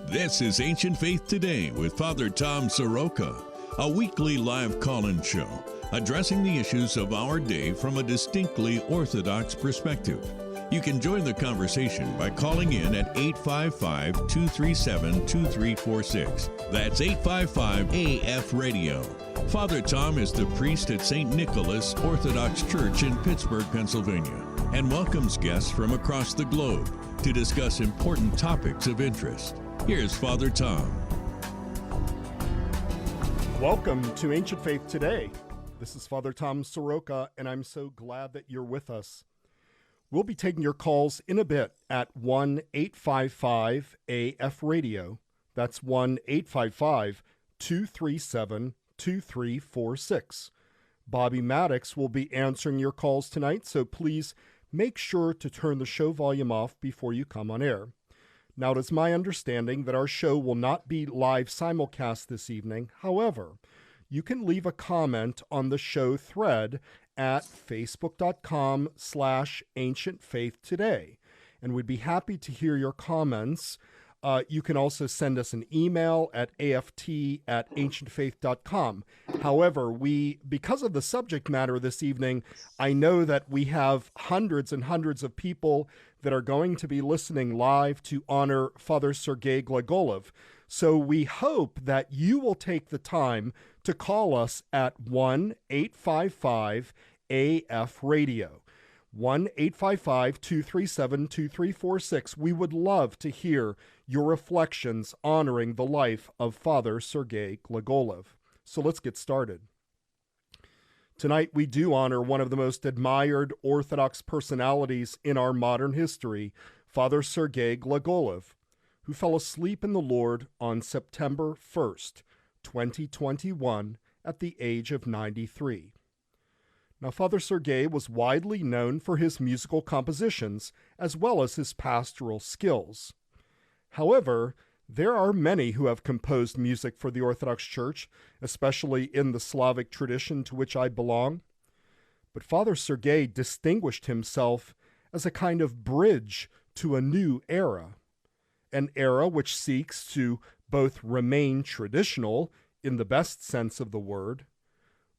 This is Ancient Faith Today with Father Tom Soroka, a weekly live call-in show addressing the issues of our day from a distinctly Orthodox perspective. You can join the conversation by calling in at 855-237-2346. That's 855-AF-RADIO. Father Tom is the priest at St. Nicholas Orthodox Church in Pittsburgh, Pennsylvania, and welcomes guests from across the globe to discuss important topics of interest. Here's Father Tom. Welcome to Ancient Faith Today. This is Father Tom Soroka, and I'm so glad that you're with us. We'll be taking your calls in a bit at 1-855-AF-RADIO. That's 1-855-237-2346. Bobby Maddox will be answering your calls tonight, so please make sure to turn the show volume off before you come on air. Now, it is my understanding that our show will not be live simulcast this evening. However, you can leave a comment on the show thread at facebook.com/ancientfaithtoday, and we'd be happy to hear your comments. You can also send us an email at aft@ancientfaith.com. However, because of the subject matter this evening, I know that we have hundreds and hundreds of people that are going to be listening live to honor Father Sergei Glagolev. So we hope that you will take the time to call us at 1-855-AF-RADIO. 1-855-237-2346. We would love to hear your reflections honoring the life of Father Sergei Glagolev. So let's get started. Tonight we do honor one of the most admired Orthodox personalities in our modern history, Father Sergei Glagolev, who fell asleep in the Lord on September 1st, 2021, at the age of 93. Now, Father Sergei was widely known for his musical compositions as well as his pastoral skills. However, there are many who have composed music for the Orthodox Church, especially in the Slavic tradition to which I belong. But Father Sergei distinguished himself as a kind of bridge to a new era, an era which seeks to both remain traditional in the best sense of the word,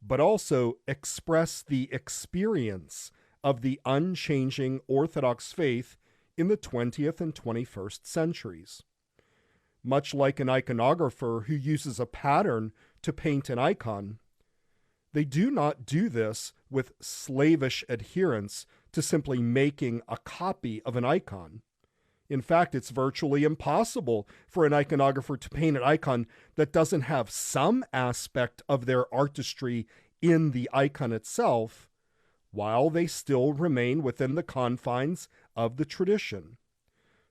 but also express the experience of the unchanging Orthodox faith in the 20th and 21st centuries. Much like an iconographer who uses a pattern to paint an icon, they do not do this with slavish adherence to simply making a copy of an icon. In fact, it's virtually impossible for an iconographer to paint an icon that doesn't have some aspect of their artistry in the icon itself, while they still remain within the confines of the tradition.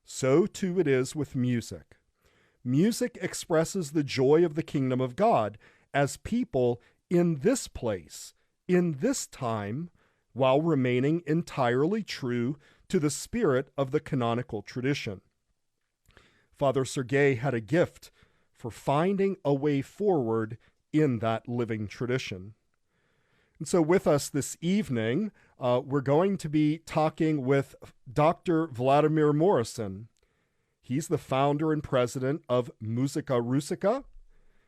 So too it is with music. Music expresses the joy of the kingdom of God as people in this place, in this time, while remaining entirely true to the spirit of the canonical tradition. Father Sergei had a gift for finding a way forward in that living tradition. And so with us this evening, we're going to be talking with Dr. Vladimir Morosan. He's the founder and president of Musica Rusica.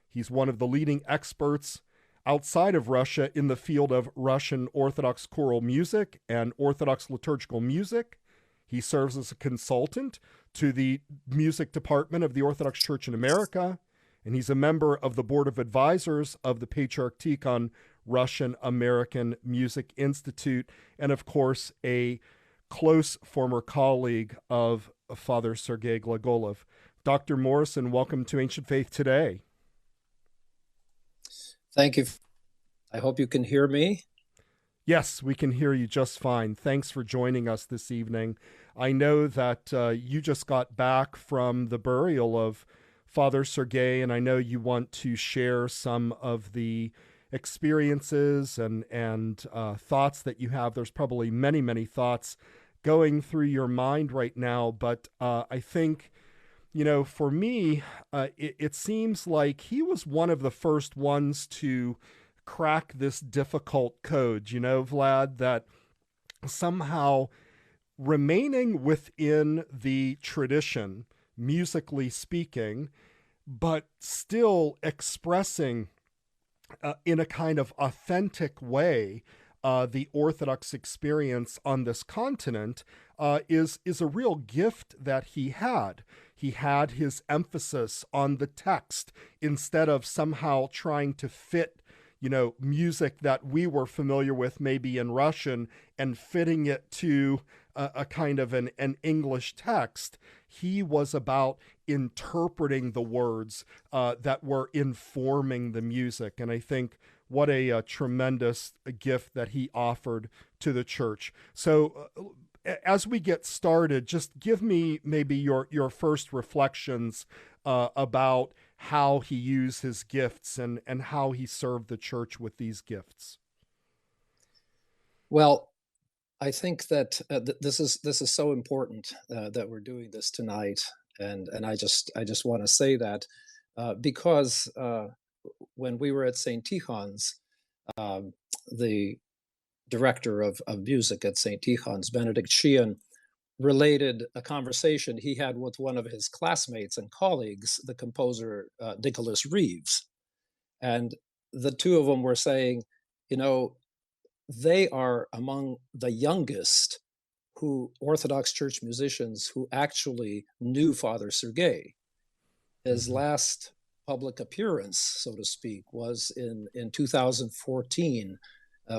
He's one of the leading experts outside of Russia in the field of Russian Orthodox choral music and Orthodox liturgical music. He serves as a consultant to the music department of the Orthodox Church in America, and he's a member of the board of advisors of the Patriarchate Russian American Music Institute, and of course, a close former colleague of Father Sergei Glagolev. Dr. Morosan, welcome to Ancient Faith Today. Thank you. I hope you can hear me. Yes, we can hear you just fine. Thanks for joining us this evening. I know that you just got back from the burial of Father Sergei, and I know you want to share some of the experiences and thoughts that you have. There's probably many, many thoughts going through your mind right now, but I think, for me, it seems like he was one of the first ones to crack this difficult code, Vlad, that somehow remaining within the tradition, musically speaking, but still expressing in a kind of authentic way the Orthodox experience on this continent is a real gift that he had. He had his emphasis on the text instead of somehow trying to fit, music that we were familiar with, maybe in Russian, and fitting it to a kind of an English text. He was about interpreting the words that were informing the music. And I think what a tremendous gift that he offered to the church. So as we get started, just give me maybe your first reflections about how he used his gifts and how he served the church with these gifts. Well, I think that this is so important that we're doing this tonight, and I just want to say that because when we were at St. Tikhon's, the director of music at St. Tikhon's, Benedict Sheehan, related a conversation he had with one of his classmates and colleagues, the composer Nicholas Reeves. And the two of them were saying, they are among the youngest Orthodox Church musicians who actually knew Father Sergei. His last public appearance, so to speak, was in 2014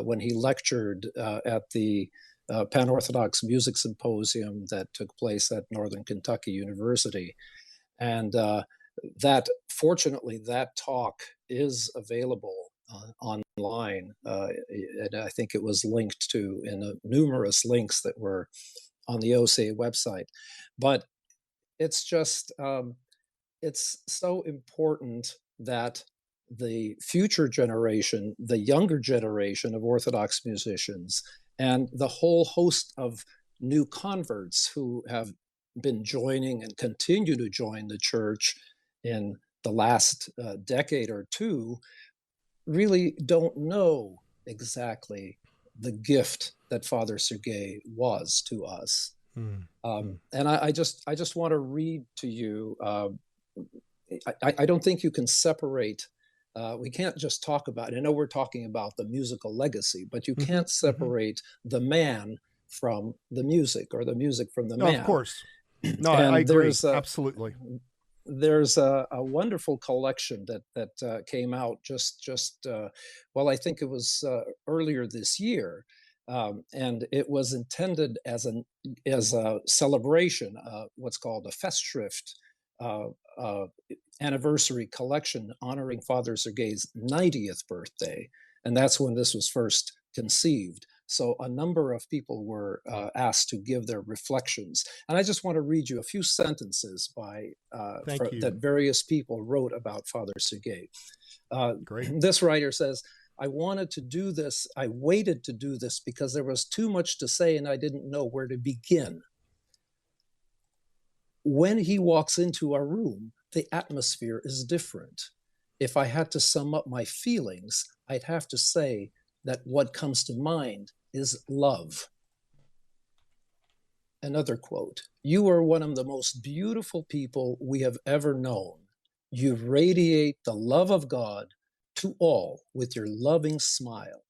when he lectured at the Pan-Orthodox Music Symposium that took place at Northern Kentucky University. And fortunately, that talk is available online. And I think it was linked to in numerous links that were on the OSA website. But it's just, it's so important that the future generation, the younger generation of Orthodox musicians, and the whole host of new converts who have been joining and continue to join the church in the last decade or two really don't know exactly the gift that Father Sergei was to us. And I just want to read to you. I don't think you can separate. We can't just talk about it. I know we're talking about the musical legacy, but you can't separate the man from the music or the music from the man. Of course. No, I agree. Absolutely. There's a wonderful collection that came out well, I think it was earlier this year, and it was intended as a celebration, what's called a Festschrift anniversary collection honoring Father Sergei's 90th birthday, and that's when this was first conceived. So a number of people were asked to give their reflections. And I just want to read you a few sentences that various people wrote about Father Sergei. Great. This writer says, I wanted to do this. I waited to do this because there was too much to say and I didn't know where to begin. When he walks into our room, the atmosphere is different. If I had to sum up my feelings, I'd have to say that what comes to mind is love. Another quote, you are one of the most beautiful people we have ever known. You radiate the love of God to all with your loving smile.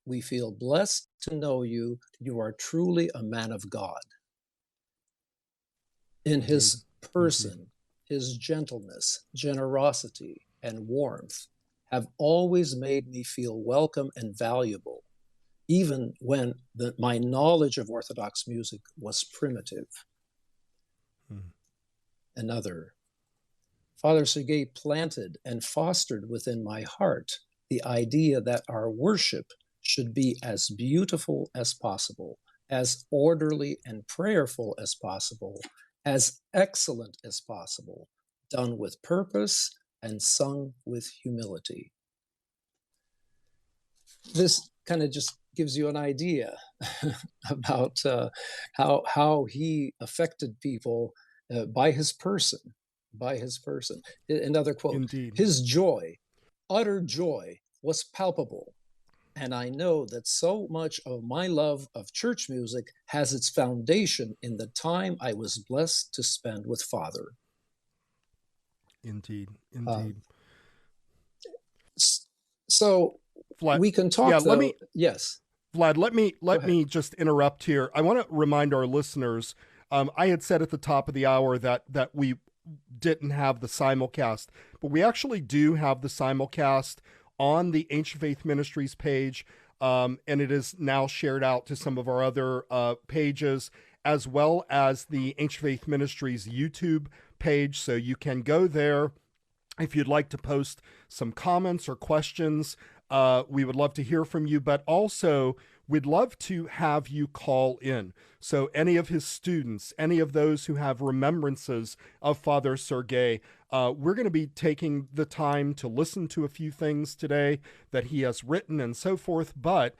We feel blessed to know you. You are truly a man of God. In his person, his gentleness, generosity, and warmth have always made me feel welcome and valuable, even when my knowledge of Orthodox music was primitive. Another, Father Sergei planted and fostered within my heart the idea that our worship should be as beautiful as possible, as orderly and prayerful as possible, as excellent as possible, done with purpose and sung with humility. This kind of just gives you an idea about how he affected people by his person. Another quote, Indeed. his joy, utter joy, was palpable And I know that so much of my love of church music has its foundation in the time I was blessed to spend with Father. Indeed, Uh, indeed. so Vlad, we can talk, yeah, though. Yes. Vlad, Go let ahead. me just interrupt here. I want to remind our listeners. I had said at the top of the hour that we didn't have the simulcast, but we actually do have the simulcast on the Ancient Faith Ministries page, and it is now shared out to some of our other pages, as well as the Ancient Faith Ministries YouTube page. So you can go there if you'd like to post some comments or questions. We would love to hear from you, but also we'd love to have you call in. So any of his students, any of those who have remembrances of Father Sergei, we're going to be taking the time to listen to a few things today that he has written and so forth. But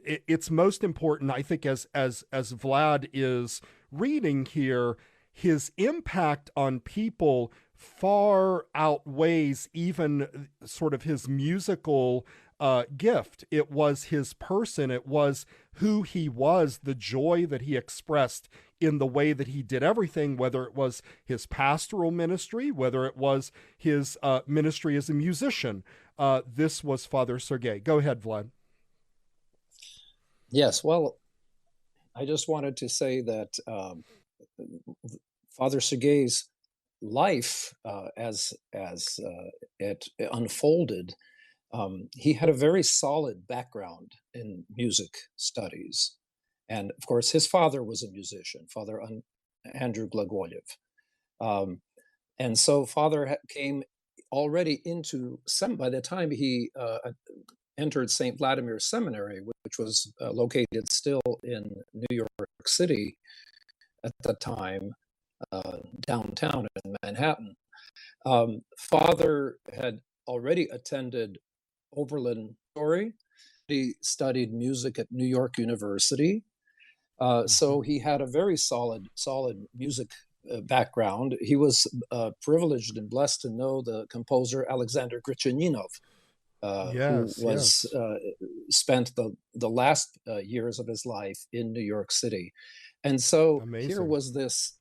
it's most important, I think, as Vlad is reading here, his impact on people far outweighs even sort of his musical gift. It was his person. It was who he was, the joy that he expressed in the way that he did everything, whether it was his pastoral ministry, whether it was his ministry as a musician. This was Father Sergei. Go ahead, Vlad. Yes. Well, I just wanted to say that Father Sergei's life, as it unfolded, he had a very solid background in music studies. And of course, his father was a musician, Father Andrew Glagolev. And so Father came already into by the time he entered St. Vladimir Seminary, which was located still in New York City at the time, downtown in Manhattan. Father had already attended Oberlin Story. He studied music at New York University. So he had a very solid music background. He was privileged and blessed to know the composer Alexander Gritchaninov, who was spent the last years of his life in New York City. And so here was this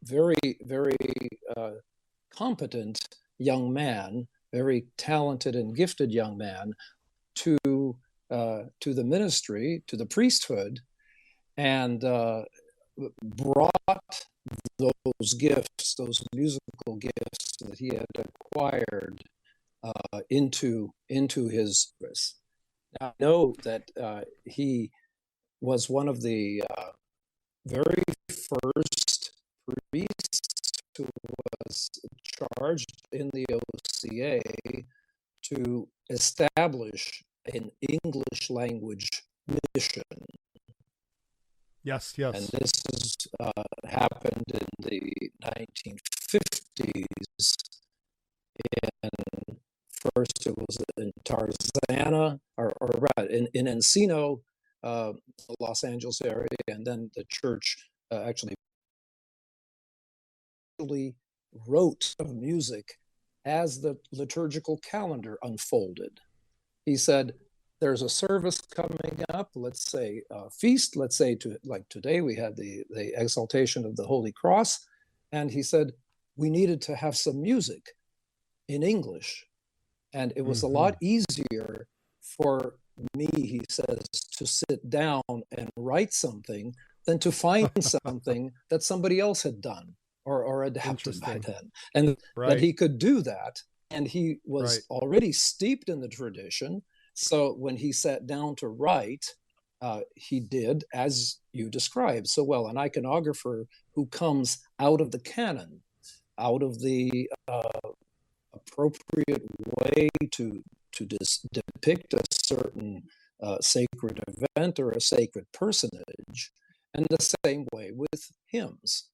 very, very competent young man, very talented and gifted young man, to the ministry, to the priesthood, and brought those gifts, those musical gifts that he had acquired into his service. Now, I know that he was one of the very first priests who was charged in the OCA to establish an English language mission. Yes. And this has happened in the 1950s. And first it was in Tarzana, or in Encino, Los Angeles area, and then the church actually wrote music as the liturgical calendar unfolded. He said, there's a service coming up, let's say a feast, let's say like today we had the exaltation of the Holy Cross, and he said we needed to have some music in English. And it was a lot easier for me, he says, to sit down and write something than to find something that somebody else had done or adapted by then. And that he could do that. And he was already steeped in the tradition. So when he sat down to write, he did as you described so well, an iconographer who comes out of the canon, out of the appropriate way to depict a certain sacred event or a sacred personage. And the same way with hymns.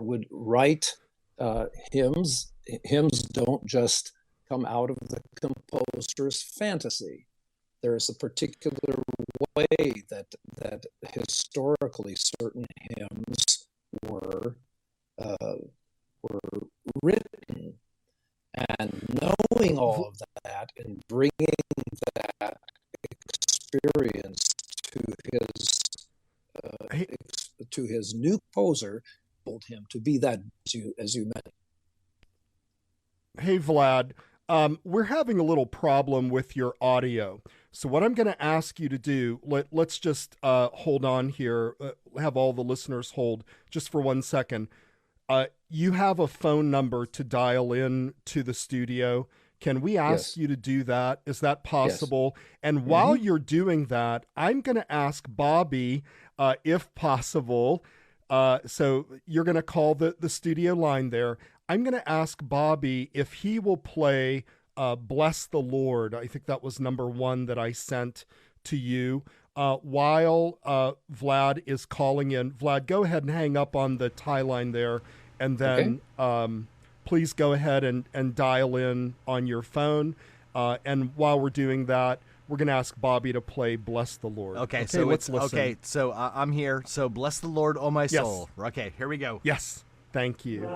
Would write hymns. Hymns don't just come out of the composer's fantasy. There's a particular way that historically certain hymns were written, And knowing all of that and bringing that experience Hey, to his new composer, told him to be that, as you mentioned. hey, Vlad, we're having a little problem with your audio. So what I'm going to ask you to do, let's just hold on here, have all the listeners hold just for 1 second. You have a phone number to dial in to the studio. Can we ask Yes. you to do that? Is that possible? Yes. And while you're doing that, I'm going to ask Bobby, if possible. So you're going to call the studio line there. I'm going to ask Bobby if he will play Bless the Lord. I think that was number 1 that I sent to you. While Vlad is calling in. Vlad, go ahead and hang up on the tie line there. And then please go ahead and dial in on your phone. And while we're doing that, we're going to ask Bobby to play Bless the Lord. Okay, so let's listen. Okay, so I'm here. So bless the Lord, oh my soul. Okay, here we go. Yes, thank you.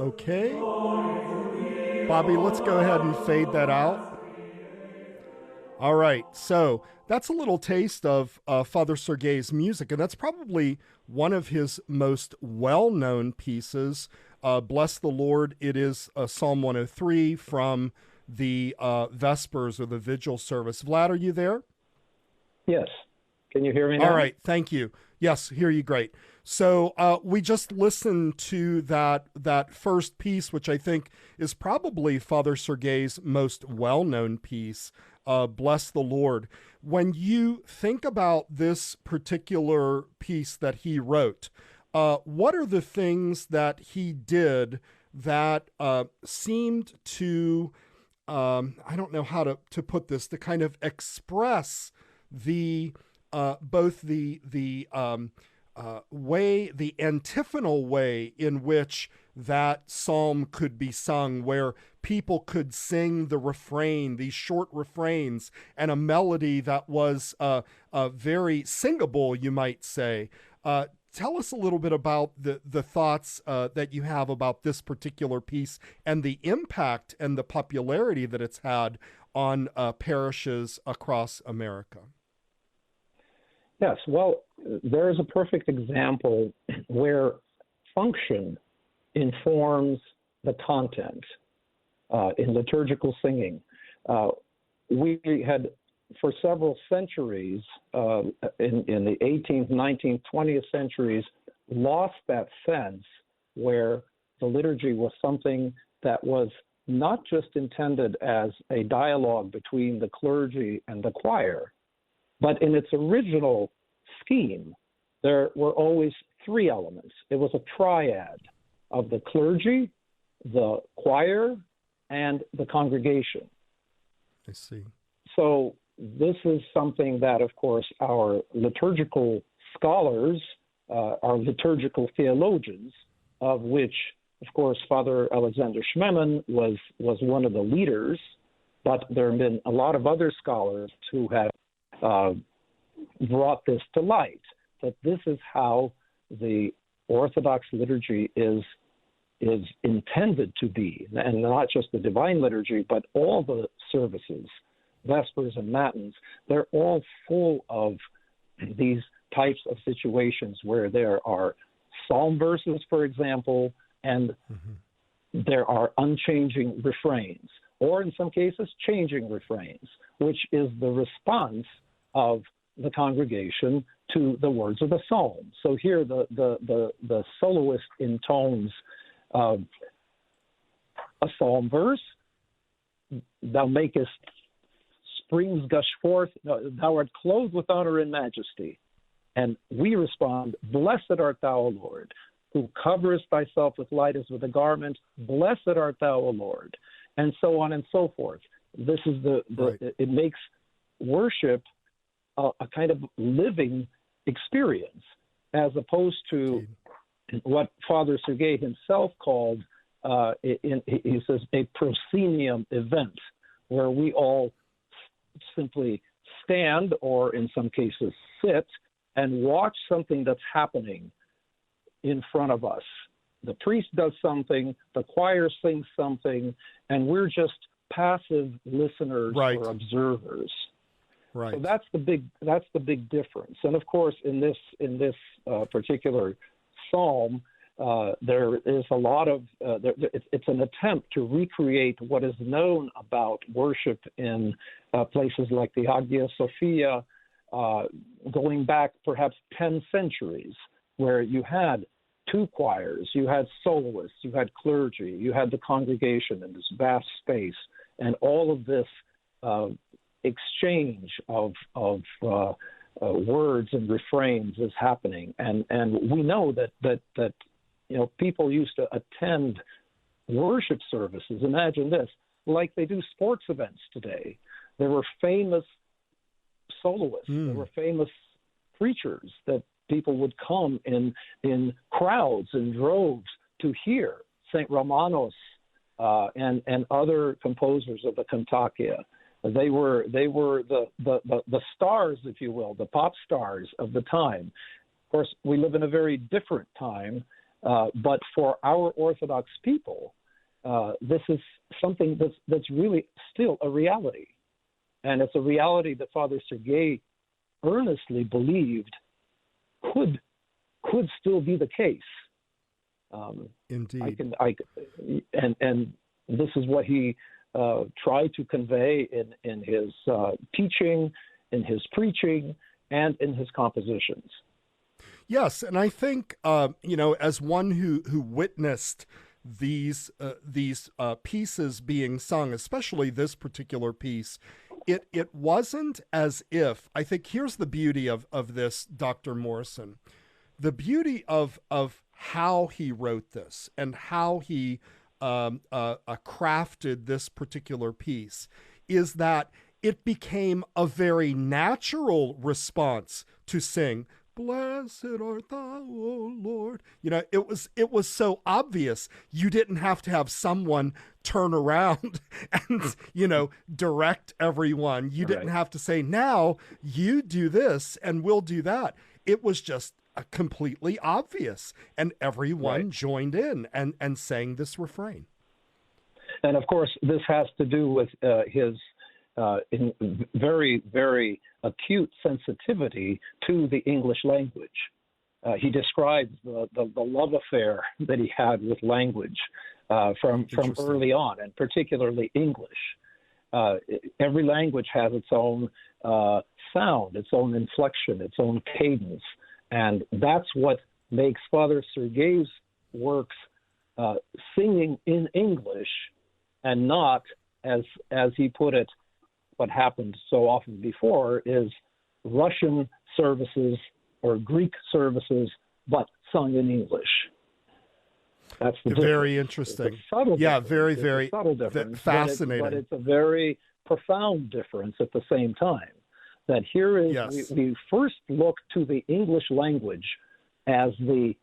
Okay. Bobby, let's go ahead and fade that out. All right, so that's a little taste of Father Sergei's music, and that's probably one of his most well-known pieces. Bless the Lord, it is Psalm 103 from the Vespers or the Vigil service. Vlad, are you there? Yes. Can you hear me now? All right, thank you. Yes, hear you great. So we just listened to that first piece, which I think is probably Father Sergei's most well-known piece, Bless the Lord. When you think about this particular piece that he wrote, what are the things that he did that seemed to, I don't know how to put this, to kind of express the both the way, the antiphonal way in which that psalm could be sung, where people could sing the refrain, these short refrains, and a melody that was very singable, you might say. Tell us a little bit about the thoughts that you have about this particular piece and the impact and the popularity that it's had on parishes across America. Yes, well, there is a perfect example where function informs the content in liturgical singing. We had, for several centuries, in the 18th, 19th, 20th centuries, lost that sense where the liturgy was something that was not just intended as a dialogue between the clergy and the choir, but in its original scheme, there were always three elements. It was a triad of the clergy, the choir, and the congregation. I see. So this is something that, of course, our liturgical scholars, our liturgical theologians, of which, of course, Father Alexander Schmemann was one of the leaders, but there have been a lot of other scholars who have brought this to light, that this is how the Orthodox liturgy is intended to be, and not just the Divine Liturgy, but all the services, Vespers and Matins, they're all full of these types of situations where there are psalm verses, for example, and there are unchanging refrains, or in some cases, changing refrains, which is the response of the congregation to the words of the psalm. So here the soloist intones a psalm verse, "Thou makest springs gush forth, thou art clothed with honor and majesty." And we respond, "Blessed art thou, O Lord, who coverest thyself with light as with a garment. Blessed art thou, O Lord," and so on and so forth. This is Right. It makes worship a kind of living experience, as opposed to what Father Sergei himself called, he says, a proscenium event, where we all simply stand, or in some cases sit, and watch something that's happening in front of us. The priest does something, the choir sings something, and we're just passive listeners Right. or observers. Right. So that's the big difference. And of course, in this particular psalm, there is a lot of it's an attempt to recreate what is known about worship in places like the Hagia Sophia, going back perhaps 10 centuries, where you had two choirs, you had soloists, you had clergy, you had the congregation in this vast space, and all of this exchange of words and refrains is happening, and we know that people used to attend worship services. Imagine this, like they do sports events today. There were famous soloists, there were famous preachers that people would come in crowds and droves to hear. St. Romanos and other composers of the Cantacia. They were the stars, if you will, the pop stars of the time. Of course, we live in a very different time, but for our Orthodox people, this is something that's really still a reality. And it's a reality that Father Sergei earnestly believed could still be the case. Indeed. And this is what he tried to convey in his teaching, in his preaching, and in his compositions. Yes, and I think as one who witnessed these pieces being sung, especially this particular piece, it wasn't as if, I think here's the beauty of this, Dr. Morosan, the beauty of how he wrote this and how he crafted this particular piece is that it became a very natural response to sing, "Blessed art thou, O Lord." It was so obvious. You didn't have to have someone turn around and, direct everyone. You didn't have to say, "Now you do this and we'll do that." It was just completely obvious. And everyone joined in and sang this refrain. And of course, this has to do with his very, very acute sensitivity to the English language. He describes the love affair that he had with language from early on, and particularly English. Every language has its own sound, its own inflection, its own cadence, and that's what makes Father Sergei's works singing in English and not, as he put it, what happened so often before is Russian services or Greek services, but sung in English. That's the very difference. interesting. It's a subtle Yeah, difference. very, It's a very subtle difference, fascinating. but it's a very profound difference at the same time. That here is we first look to the English language as the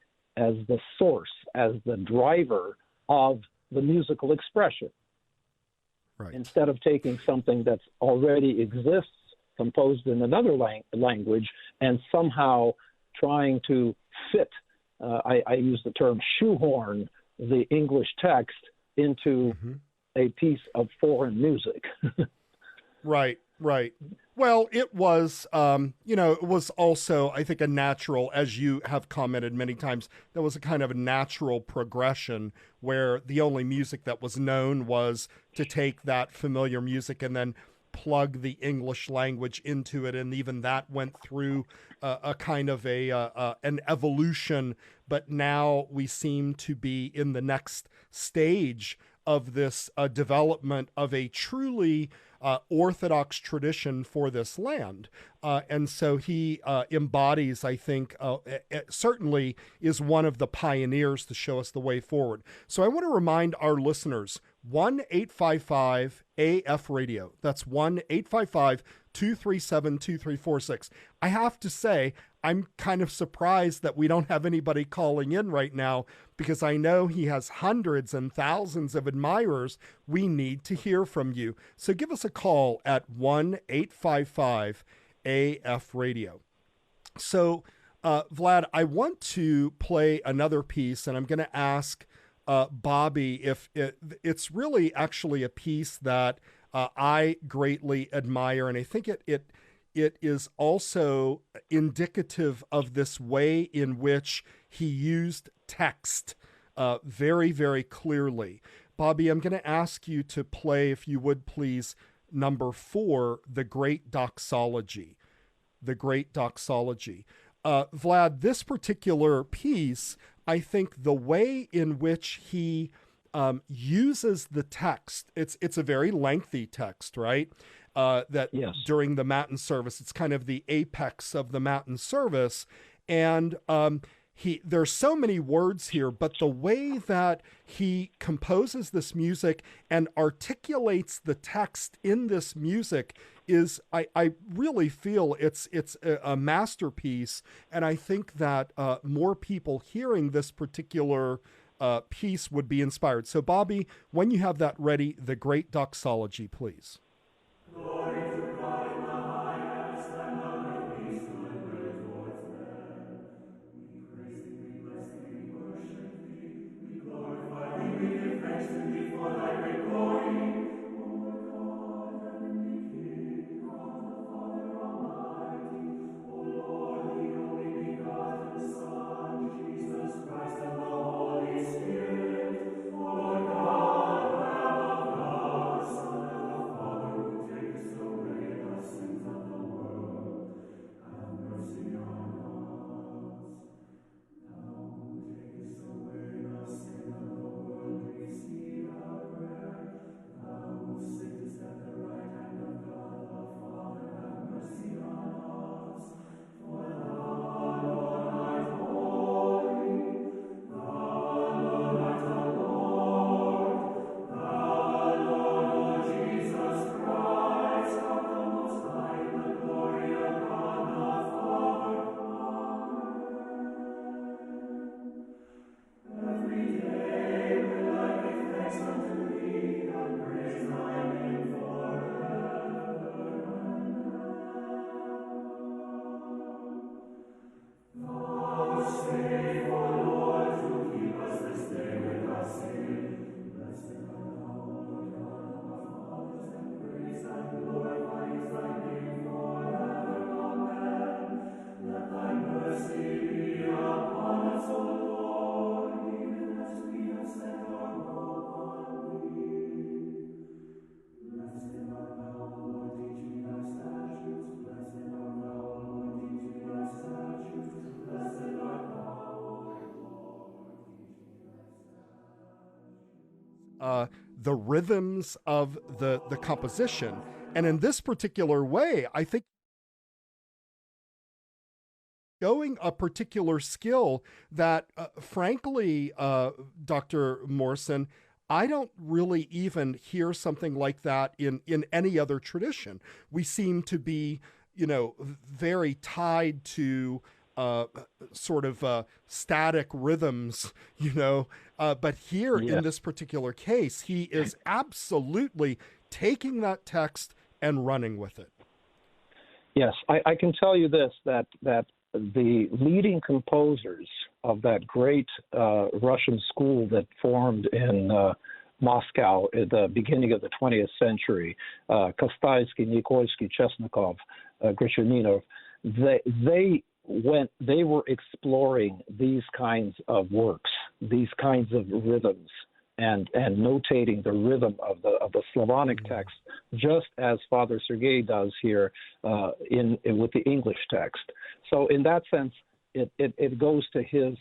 source, as the driver of the musical expression. Right. Instead of taking something that already exists, composed in another language, and somehow trying to fit, I use the term shoehorn, the English text into a piece of foreign music. Right. Well, it was, it was also, I think, a natural, as you have commented many times, there was a kind of a natural progression where the only music that was known was to take that familiar music and then plug the English language into it. And even that went through a kind of an evolution. But now we seem to be in the next stage of this development of a truly Orthodox tradition for this land. And so he embodies, I think, certainly is one of the pioneers to show us the way forward. So I want to remind our listeners, 1-855-AF-RADIO. That's 1-855-237-2346. I have to say, I'm kind of surprised that we don't have anybody calling in right now, because I know he has hundreds and thousands of admirers. We need to hear from you. So give us a call at 1-855-AF-RADIO. So, Vlad, I want to play another piece, and I'm going to ask Bobby if it's really actually a piece that I greatly admire, and I think it is also indicative of this way in which he used text very, very clearly. Bobby, I'm going to ask you to play, if you would please, number 4, The Great Doxology. The Great Doxology. Vlad, this particular piece, I think the way in which he uses the text, it's a very lengthy text, right? During the Matin service, it's kind of the apex of the Matin service. And there's so many words here, but the way that he composes this music and articulates the text in this music is, I really feel it's a masterpiece. And I think that more people hearing this particular piece would be inspired. So Bobby, when you have that ready, The Great Doxology, please. Glory to God in the highest, and on earth peace, goodwill towards men. We praise thee, we bless thee, we worship thee, we glorify thee, we give thanks to thee for thy great glory. O Lord God, heavenly King, God the Father Almighty, O Lord, the only begotten Son, Jesus Christ, and the Holy Spirit, O Lord God, Lamb of God, Son of the Father, who takest away the sins of the world, have mercy on us. Thou who takest away the sin of the world, receive our prayer. Thou who sittest at the right hand of God the Father, have mercy on us. For thou alone art holy, thou alone art the Lord, thou alone, O Jesus Christ, art the Most High, in the glory of God the Father. Every day will I give thanks unto thee, and praise thy name forever and ever. Thou save, O Lord, to keep us this day without sin. Blessed art thou, O Lord God of our fathers, and praise and glorify is thy name forever. Amen. Let thy mercy be upon us, O Lord, even as we have set our hope on thee. Blessed art thou, O Lord, teaching thy statutes. Blessed art thou, O Lord, teaching thy statutes. Blessed art thou, O Lord, teaching thy statutes. The rhythms of the composition. And in this particular way, I think showing a particular skill that, frankly, Dr. Morosan, I don't really even hear something like that in any other tradition. We seem to be, very tied to sort of static rhythms, but here in this particular case, he is absolutely taking that text and running with it. Yes, I can tell you this, that the leading composers of that great Russian school that formed in Moscow at the beginning of the 20th century, Kostaysky, Nikolsky, Chesnikov, Grishyaninov, they were exploring these kinds of works, these kinds of rhythms, and notating the rhythm of the Slavonic text, just as Father Sergei does here with the English text. So in that sense, it goes to his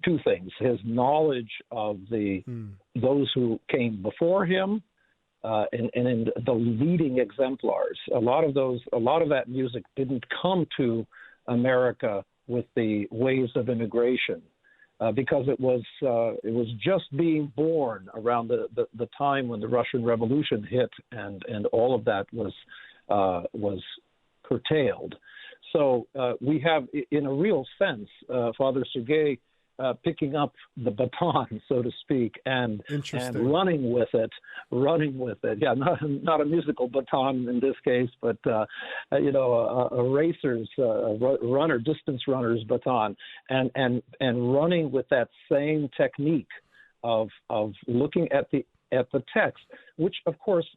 two things: his knowledge of those who came before him, and in the leading exemplars. A lot of that music didn't come to America with the waves of immigration. Because it was just being born around the time when the Russian Revolution hit, and all of that was curtailed. So we have, in a real sense, Father Sergei picking up the baton, so to speak, and running with it. Yeah, not a musical baton in this case, but a racer's distance runner's baton, and running with that same technique of looking at the text, which of course,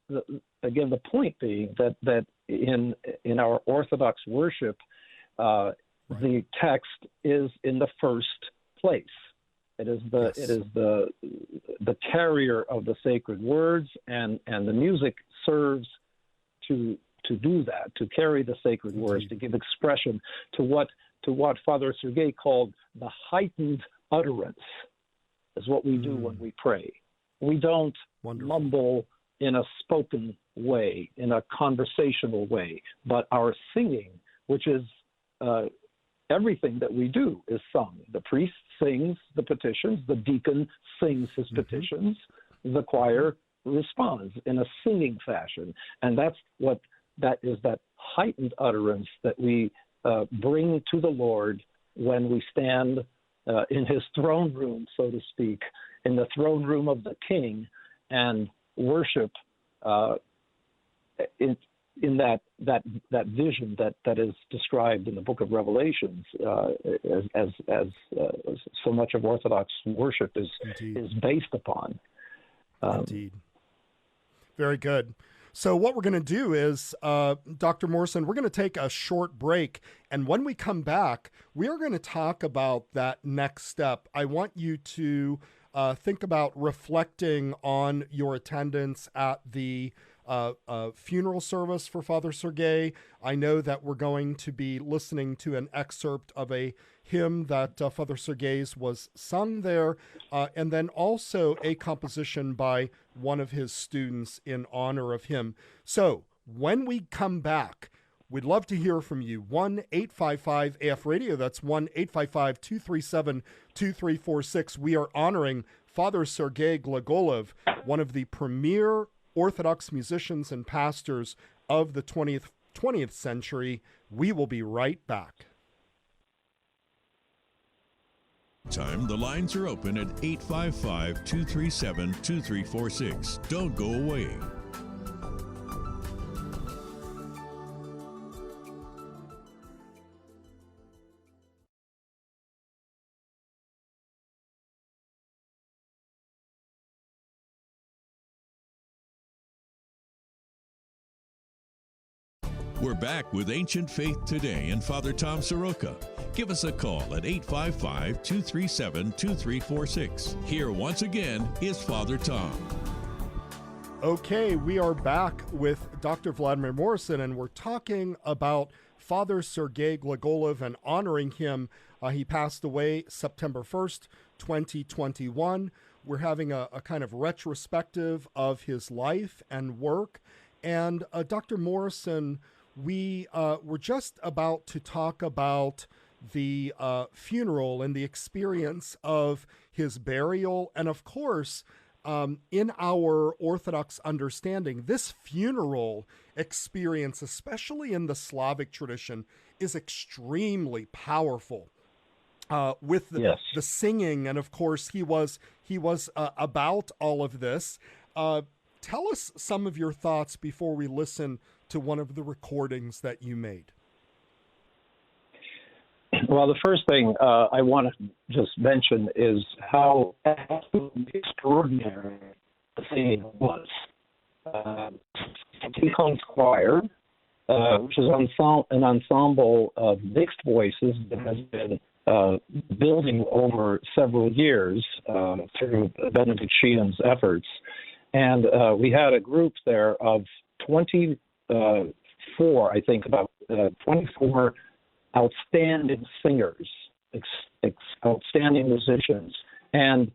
again, the point being that in our Orthodox worship, the text is in the first place. It is the carrier of the sacred words, and the music serves to do that, to carry the sacred words, to give expression to what Father Sergei called the heightened utterance, is what we do when we pray. We don't mumble in a spoken way, in a conversational way, but our singing, which is everything that we do, is sung. The priest sings the petitions, the deacon sings his petitions, the choir responds in a singing fashion, and that is that heightened utterance that we bring to the Lord when we stand in his throne room, so to speak, in the throne room of the King, and worship in that vision that is described in the Book of Revelations, as so much of Orthodox worship is based upon. Indeed. Very good. So what we're going to do is, Dr. Morosan, we're going to take a short break. And when we come back, we are going to talk about that next step. I want you to think about reflecting on your attendance at the funeral service for Father Sergei. I know that we're going to be listening to an excerpt of a hymn that Father Sergei's was sung there, and then also a composition by one of his students in honor of him. So when we come back, we'd love to hear from you. 1-855-AF-RADIO. That's 1-855-237-2346. We are honoring Father Sergei Glagolev, one of the premier Orthodox musicians and pastors of the 20th century. We will be right back. The lines are open at 855-237-2346. Don't go away. We're back with Ancient Faith Today and Father Tom Soroka. Give us a call at 855-237-2346. Here once again is Father Tom. Okay, we are back with Dr. Vladimir Morosan, and we're talking about Father Sergei Glagolev and honoring him. He passed away September 1st, 2021. We're having a kind of retrospective of his life and work. And Dr. Morosan, we were just about to talk about the funeral and the experience of his burial. And of course, in our Orthodox understanding, this funeral experience, especially in the Slavic tradition, is extremely powerful. With the singing, and of course he was about all of this. Tell us some of your thoughts before we listen to one of the recordings that you made. Well, the first thing I want to just mention is how absolutely extraordinary the singing was. Tikhon's choir, which is an ensemble of mixed voices that has been building over several years through Benedictine's efforts. And we had a group there of 24, I think, about 24 outstanding singers, outstanding musicians, and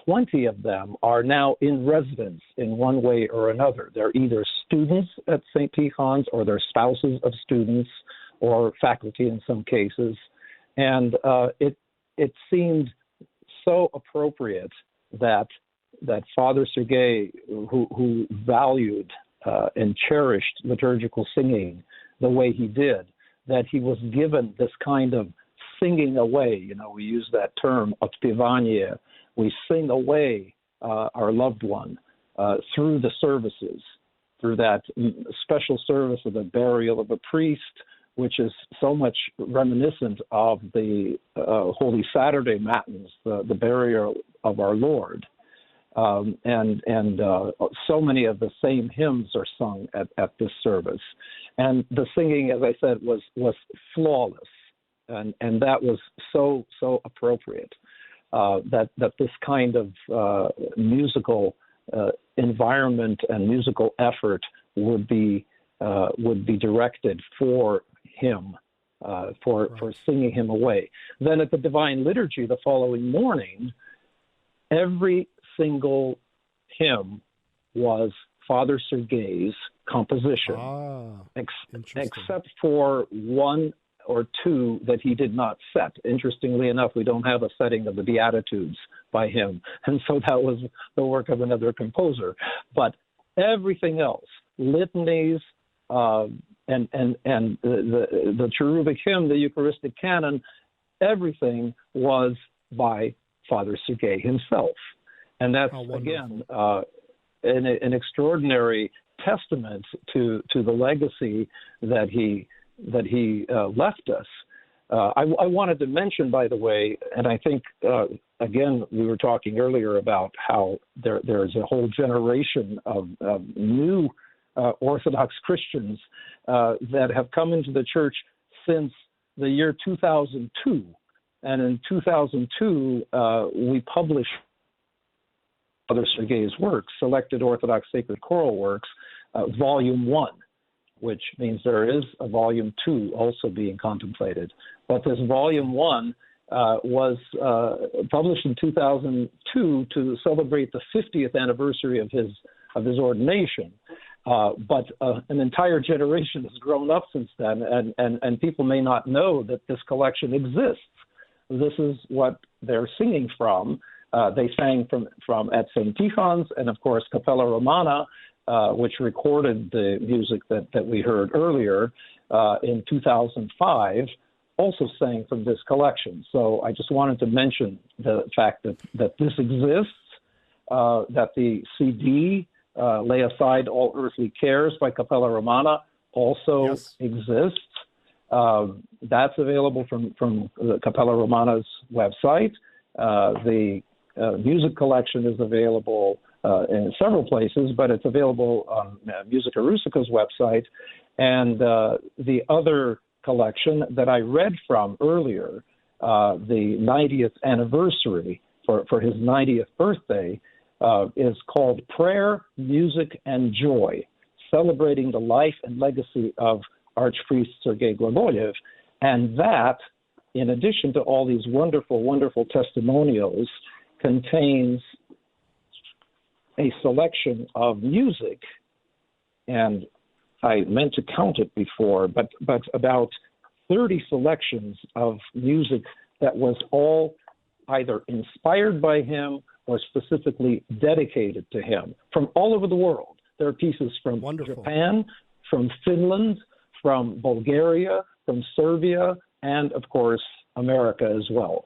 20 of them are now in residence in one way or another. They're either students at St. Tikhon's, or they're spouses of students, or faculty in some cases. And it seemed so appropriate that Father Sergei, who valued and cherished liturgical singing the way he did, that he was given this kind of singing away. You know, we use that term, odpevanie. We sing away our loved one through the services, through that special service of the burial of a priest, which is so much reminiscent of the Holy Saturday Matins, the burial of our Lord. And so many of the same hymns are sung at this service. And the singing, as I said, was flawless. And that was so appropriate, that this kind of musical environment and musical effort would be directed for him, for singing him away. Then at the Divine Liturgy the following morning, every single hymn was Father Sergei's composition, except for one or two that he did not set. Interestingly enough, we don't have a setting of the Beatitudes by him, and so that was the work of another composer. But everything else, litanies, and the cherubic hymn, the Eucharistic canon, everything was by Father Sergei himself. And that's, again, an extraordinary testament to the legacy that he left us. I wanted to mention, by the way, and I think, again, we were talking earlier about how there's a whole generation of new Orthodox Christians that have come into the church since the year 2002. And in 2002, we published Father Sergei's works, Selected Orthodox Sacred Choral Works, Volume 1, which means there is a Volume 2 also being contemplated. But this Volume 1 was published in 2002 to celebrate the 50th anniversary of his ordination. But an entire generation has grown up since then, and people may not know that this collection exists. This is what they're singing from. They sang from at St. Tikhon's, and of course Capella Romana, which recorded the music that we heard earlier in 2005, also sang from this collection. So I just wanted to mention the fact that this exists, that the CD, Lay Aside All Earthly Cares by Capella Romana, also exists. That's available from the Capella Romana's website. The music collection is available in several places, but it's available on Musica Rusica's website. And the other collection that I read from earlier, the 90th anniversary for his 90th birthday, is called Prayer, Music, and Joy, celebrating the life and legacy of Archpriest Sergei Glagolev. And that, in addition to all these wonderful, wonderful testimonials, contains a selection of music and I meant to count it before, but about 30 selections of music that was all either inspired by him or specifically dedicated to him from all over the world. There are pieces from Japan, from Finland, from Bulgaria, from Serbia, and of course America as well.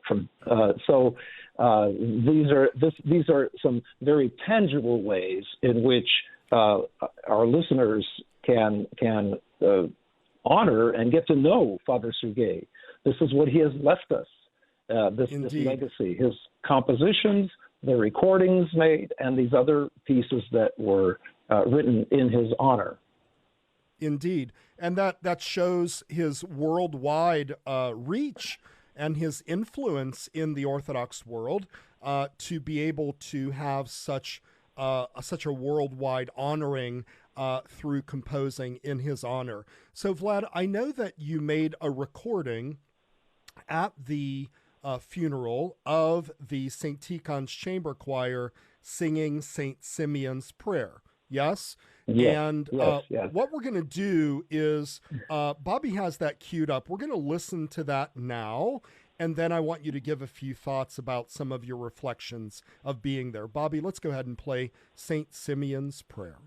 These are some very tangible ways in which our listeners can honor and get to know Father Sergei. This is what he has left us. This legacy, his compositions, the recordings made, and these other pieces that were written in his honor. Indeed. And that shows his worldwide reach and his influence in the Orthodox world to be able to have such a worldwide honoring through composing in his honor. So, Vlad, I know that you made a recording at the funeral of the St. Tikhon's Chamber Choir singing St. Simeon's Prayer. Yes? Yes, and yes. What we're going to do is, Bobby has that queued up. We're going to listen to that now, and then I want you to give a few thoughts about some of your reflections of being there. Bobby, let's go ahead and play St. Simeon's Prayer.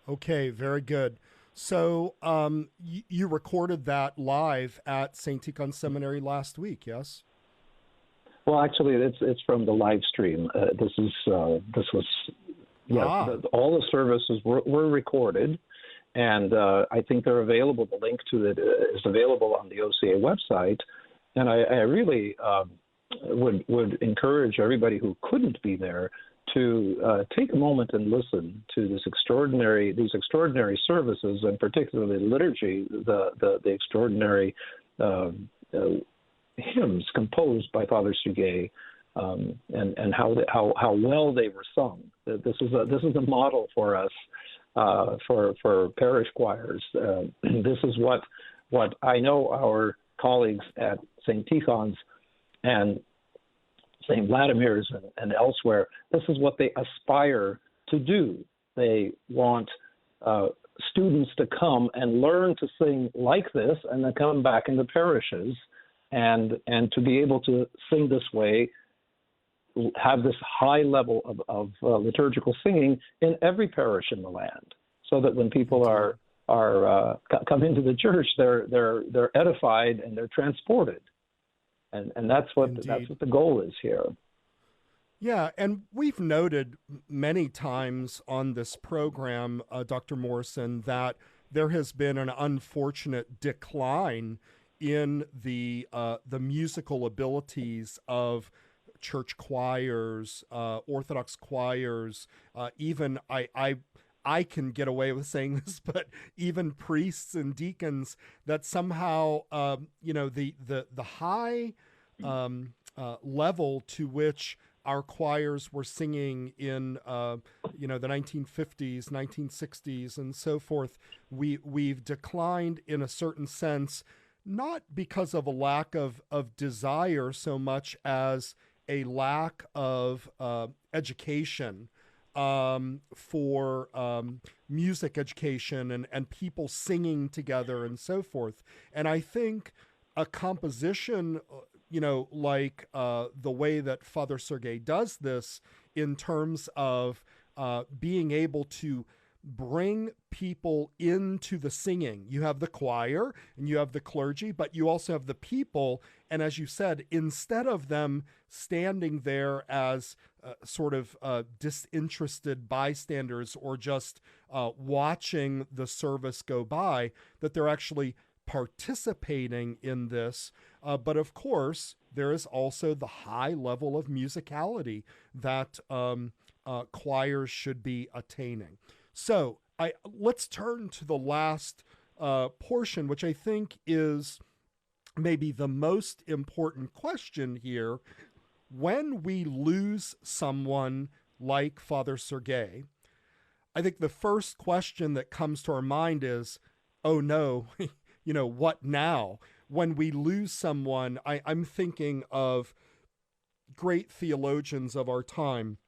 Okay, very good. So you recorded that live at St. Tikhon Seminary last week, yes? Well, actually, it's from the live stream. All the services were recorded, and I think they're available. The link to it is available on the OCA website, and I really would encourage everybody who couldn't be there to take a moment and listen to these extraordinary services, and particularly liturgy, the extraordinary hymns composed by Father Sergei, and how well they were sung. This is a model for us for parish choirs. This is what I know our colleagues at St. Tikhon's and St. Vladimir's and elsewhere, this is what they aspire to do. They want students to come and learn to sing like this and then come back into parishes and to be able to sing this way, have this high level of liturgical singing in every parish in the land, so that when people come into the church, they're edified and they're transported. And that's what the goal is here. Yeah, and we've noted many times on this program, Dr. Morosan, that there has been an unfortunate decline in the musical abilities of church choirs, Orthodox choirs, even I can get away with saying this, but even priests and deacons, that somehow, the high level to which our choirs were singing in, the 1950s, 1960s, and so forth, we've declined in a certain sense, not because of a lack of desire so much as a lack of education for music education and people singing together and so forth. And I think a composition, like the way that Father Sergei does this in terms of being able to bring people into the singing. You have the choir and you have the clergy, but you also have the people. And as you said, instead of them standing there as sort of disinterested bystanders or just watching the service go by, that they're actually participating in this. But of course, there is also the high level of musicality that choirs should be attaining. So let's turn to the last portion, which I think is maybe the most important question here. When we lose someone like Father Sergei, I think the first question that comes to our mind is, oh no, what now? When we lose someone, I'm thinking of great theologians of our time,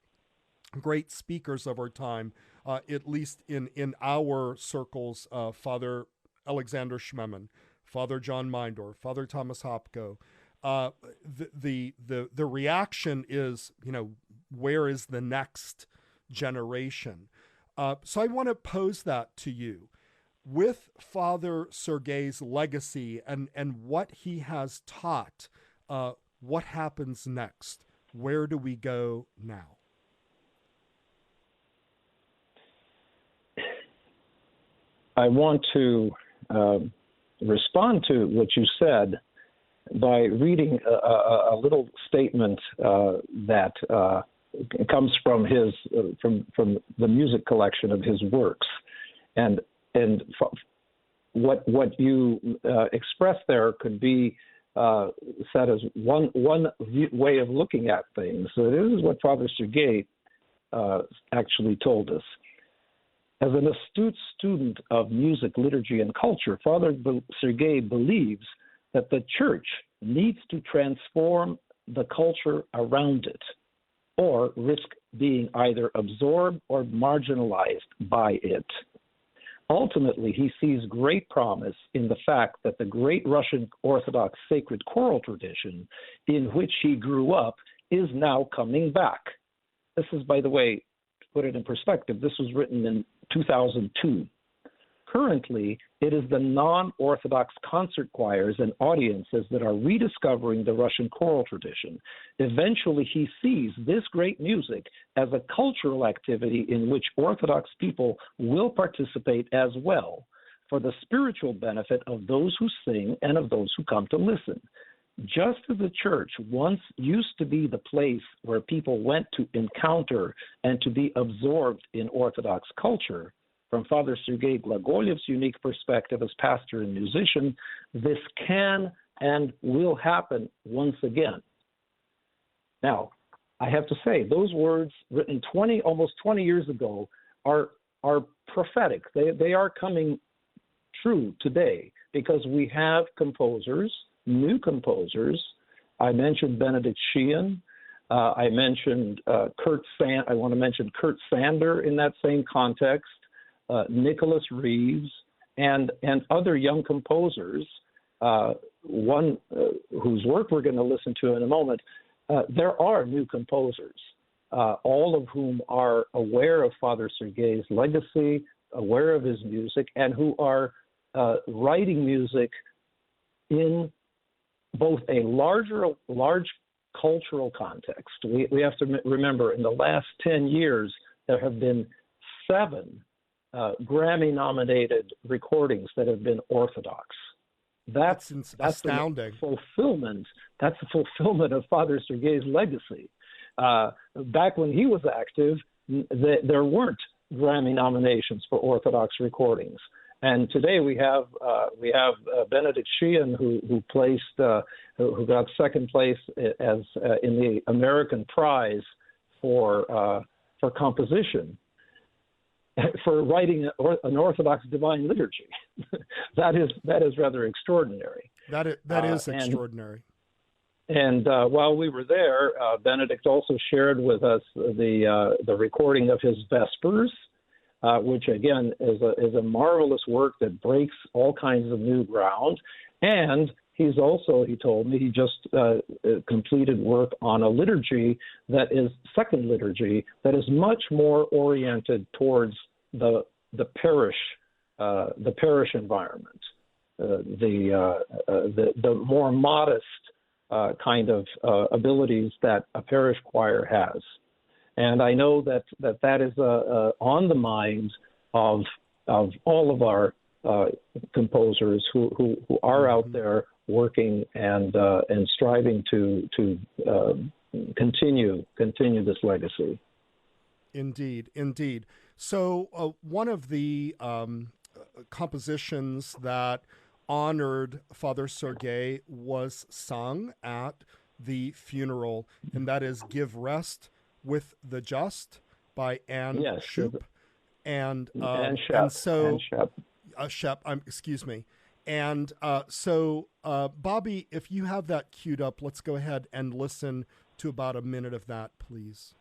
great speakers of our time, at least in our circles, Father Alexander Schmemann, Father John Mindor, Father Thomas Hopko. The reaction is, where is the next generation? So I want to pose that to you. With Father Sergei's legacy and what he has taught, what happens next? Where do we go now? I want to respond to what you said by reading a little statement that comes from his from the music collection of his works, and what you expressed there could be said as one way of looking at things. So this is what Father Sergei actually told us. As an astute student of music, liturgy, and culture, Father Sergei believes that the Church needs to transform the culture around it, or risk being either absorbed or marginalized by it. Ultimately, he sees great promise in the fact that the great Russian Orthodox sacred choral tradition in which he grew up is now coming back. This is, by the way, to put it in perspective, this was written in 2002. Currently, it is the non-Orthodox concert choirs and audiences that are rediscovering the Russian choral tradition. Eventually, he sees this great music as a cultural activity in which Orthodox people will participate as well, for the spiritual benefit of those who sing and of those who come to listen. Just as the Church once used to be the place where people went to encounter and to be absorbed in Orthodox culture, from Father Sergei Glagolev's unique perspective as pastor and musician, this can and will happen once again. Now, I have to say, those words written almost 20 years ago are prophetic. They are coming true today because we have composers, new composers. I mentioned Benedict Sheehan. I mentioned Kurt Sander in that same context. Nicholas Reeves, and other young composers, one whose work we're going to listen to in a moment. There are new composers, all of whom are aware of Father Sergei's legacy, aware of his music, and who are writing music in both a large cultural context. We have to remember, in the last 10 years, there have been 7 Grammy-nominated recordings that have been Orthodox. That's astounding. That's the fulfillment of Father Sergei's legacy. Back when he was active, there weren't Grammy nominations for Orthodox recordings, and today we have Benedict Sheehan who got second place as in the American Prize for composition, for writing an Orthodox divine liturgy. that is rather extraordinary. That is extraordinary. And while we were there, Benedict also shared with us the recording of his Vespers, which again is a marvelous work that breaks all kinds of new ground. And he told me, he just completed work on a liturgy that is second liturgy that is much more oriented towards the the parish environment, the more modest kind of abilities that a parish choir has. And I know that is on the mind of all of our composers who are out there working and striving to continue this legacy. Indeed. So one of the compositions that honored Father Sergei was sung at the funeral, and that is "Give Rest with the Just" by Anne Shoup. Excuse me. And so, Bobby, if you have that queued up, let's go ahead and listen to about a minute of that, please.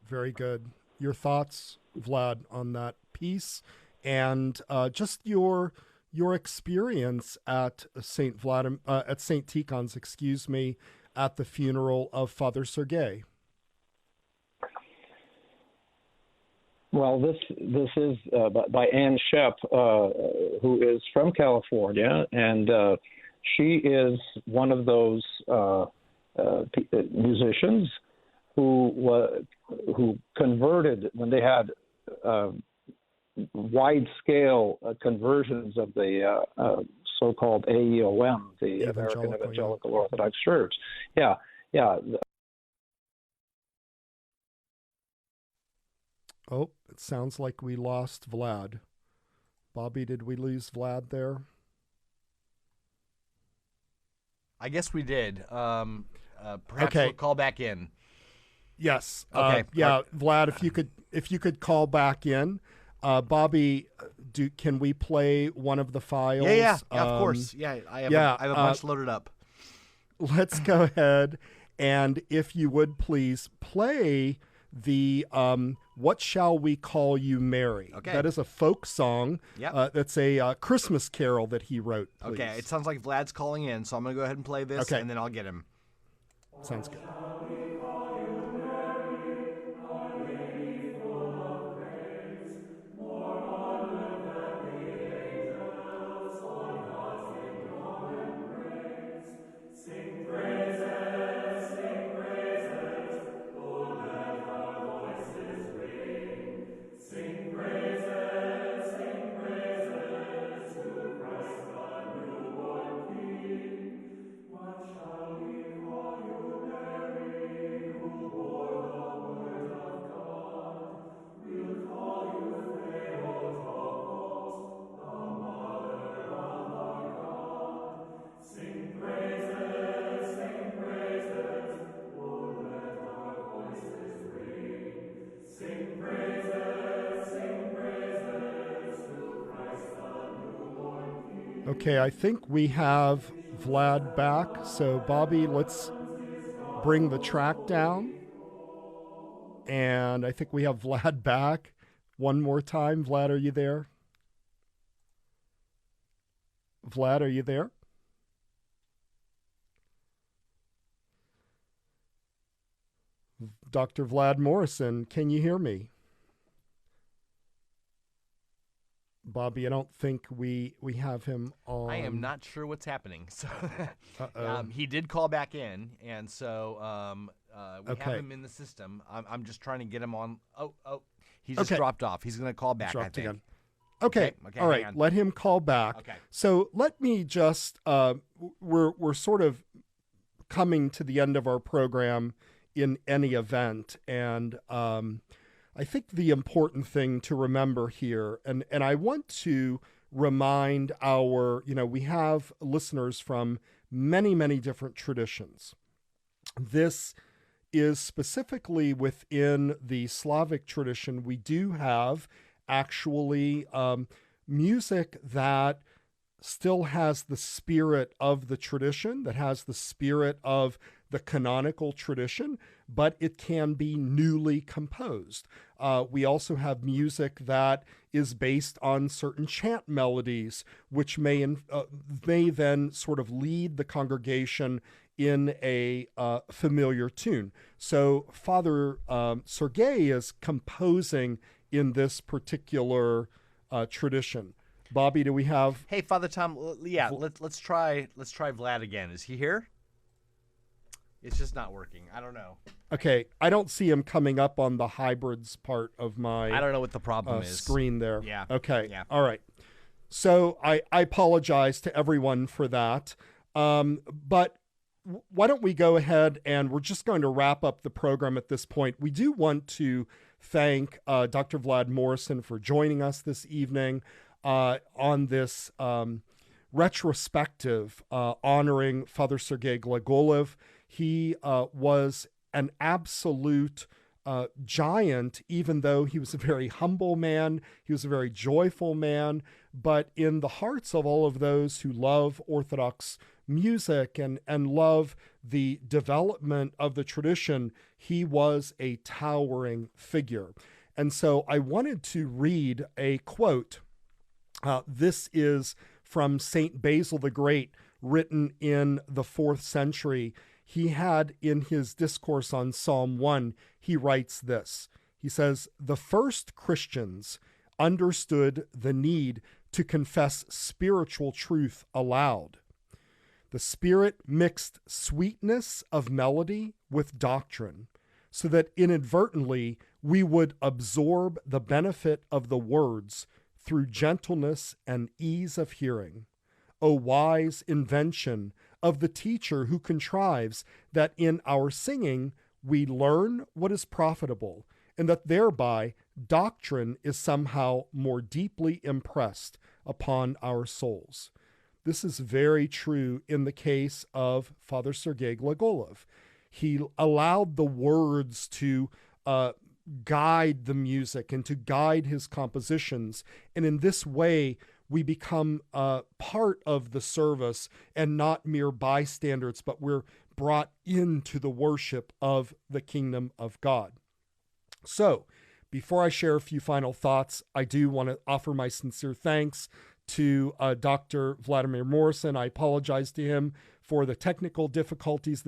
Very good. Your thoughts, Vlad, on that piece, and just your experience at St. Tikhon's, at the funeral of Father Sergei. Well, this is by Anne Shoup, who is from California, and she is one of those musicians who converted when they had wide-scale conversions of the so-called AEOM, the American Evangelical Orthodox Church. Yeah. Oh, it sounds like we lost Vlad. Bobby, did we lose Vlad there? I guess we did. Perhaps we'll call back in. Yes. Okay. Vlad, if you could call back in. Bobby, can we play one of the files? Yeah, of course. Yeah, I have a bunch loaded up. Let's go ahead, and if you would please play the "What Shall We Call You, Mary?" Okay. That is a folk song. Yep. That's a Christmas carol that he wrote. Please. Okay, it sounds like Vlad's calling in, so I'm going to go ahead and play this, and then I'll get him. Sounds good. Okay, I think we have Vlad back. So, Bobby, let's bring the track down. And I think we have Vlad back one more time. Vlad, are you there? Vlad, are you there? Dr. Vlad Morosan, can you hear me? Bobby, I don't think we have him on. I am not sure what's happening. So he did call back in, and so we have him in the system. I'm just trying to get him on. Oh, he just dropped off. He's going to call back, I think. Again. Okay. All right. hang on. Let him call back. Okay. So let me just, we're sort of coming to the end of our program in any event. And I think the important thing to remember here, and I want to remind we have listeners from many, many different traditions. This is specifically within the Slavic tradition. We do have actually music that still has the spirit of the tradition, that has the spirit of the canonical tradition, but it can be newly composed. We also have music that is based on certain chant melodies, which may then sort of lead the congregation in a familiar tune. So Father Sergei is composing in this particular tradition. Bobby, do we have? Hey, Father Tom. Yeah, let's try Vlad again. Is he here? It's just not working. I don't know. Okay, I don't see him coming up on the hybrids part of my. I don't know what the problem is. Screen there. Yeah. Okay. Yeah. All right. So I apologize to everyone for that. But why don't we go ahead and we're just going to wrap up the program at this point. We do want to thank Dr. Vlad Morosan for joining us this evening on this retrospective honoring Father Sergei Glagolev. He was an absolute giant, even though he was a very humble man. He was a very joyful man. But in the hearts of all of those who love Orthodox music and love the development of the tradition, he was a towering figure. And so I wanted to read a quote. This is from St. Basil the Great, written in the 4th century. He had in his discourse on Psalm 1, he writes this. He says, "The first Christians understood the need to confess spiritual truth aloud. The Spirit mixed sweetness of melody with doctrine, so that inadvertently we would absorb the benefit of the words through gentleness and ease of hearing. O wise invention of the teacher who contrives that in our singing we learn what is profitable, and that thereby doctrine is somehow more deeply impressed upon our souls." This is very true in the case of Father Sergei Glagolev. He allowed the words to guide the music and to guide his compositions. And in this way, we become part of the service and not mere bystanders, but we're brought into the worship of the kingdom of God. So, before I share a few final thoughts, I do want to offer my sincere thanks to Dr. Vladimir Morosan. I apologize to him for the technical difficulties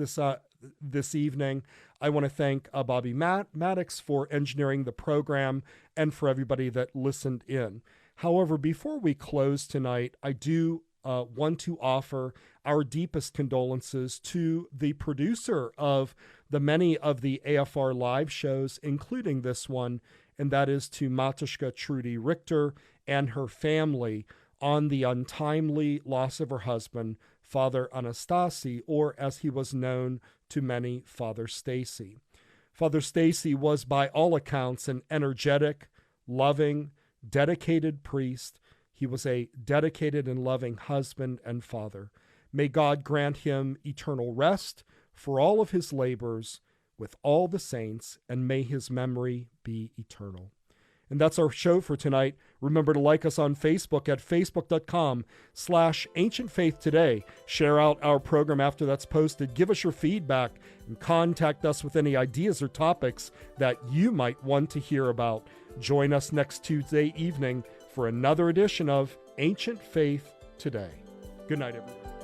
this evening. I want to thank Bobby Maddox for engineering the program and for everybody that listened in. However, before we close tonight, I do want to offer our deepest condolences to the producer of the many of the AFR live shows, including this one, and that is to Matushka Trudy Richter and her family on the untimely loss of her husband, Father Anastasi, or as he was known to many, Father Stacy. Father Stacy was by all accounts an energetic, loving, dedicated priest. He was a dedicated and loving husband and father. May God grant him eternal rest for all of his labors with all the saints, and may his memory be eternal. And that's our show for tonight. Remember to like us on Facebook at facebook.com/ancientfaithtoday. Share out our program after that's posted. Give us your feedback and contact us with any ideas or topics that you might want to hear about. Join us next Tuesday evening for another edition of Ancient Faith Today. Good night, everyone.